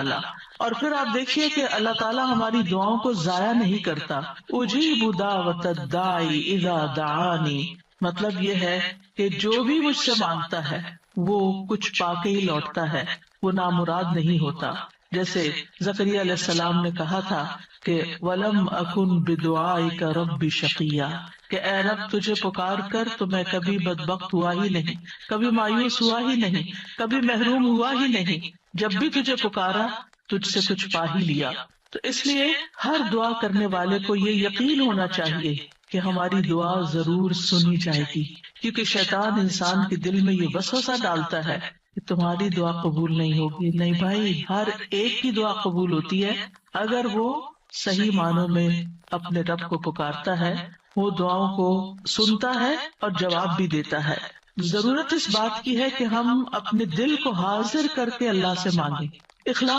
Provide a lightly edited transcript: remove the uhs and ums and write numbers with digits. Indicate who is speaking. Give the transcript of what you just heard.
Speaker 1: تعالیٰ. اور پھر آپ دیکھیے کہ اللہ تعالیٰ ہماری دعاؤں کو ضائع نہیں کرتا. اجیب دعوت الداعی اذا دعانی، مطلب یہ ہے کہ جو بھی مجھ سے مانگتا ہے وہ کچھ پا کے ہی لوٹتا ہے، وہ نامراد نہیں ہوتا. جیسے زکریا علیہ السلام نے کہا تھا کہ وَلَمْ أَكُنْ بِدُعَائِكَ رَبِّ شَقِيًّا، کہ اے رب تجھے پکار کر تو میں کبھی بدبخت ہوا ہی نہیں، کبھی مایوس ہوا ہی نہیں، کبھی محروم ہوا ہی نہیں. جب بھی تجھے پکارا تجھ سے کچھ پا ہی لیا. تو اس لیے ہر دعا کرنے والے کو یہ یقین ہونا چاہیے کہ ہماری دعا ضرور سنی جائے گی، کیونکہ شیطان انسان کے دل میں یہ وسوسہ ڈالتا ہے کہ تمہاری دعا قبول نہیں ہوگی. نہیں بھائی، ہر ایک کی دعا قبول ہوتی ہے اگر وہ صحیح معنوں میں اپنے رب کو پکارتا ہے، وہ دعاؤں کو سنتا ہے اور جواب بھی دیتا ہے. ضرورت اس بات کی ہے کہ ہم اپنے دل کو حاضر کر کے اللہ سے مانگیں، اخلاص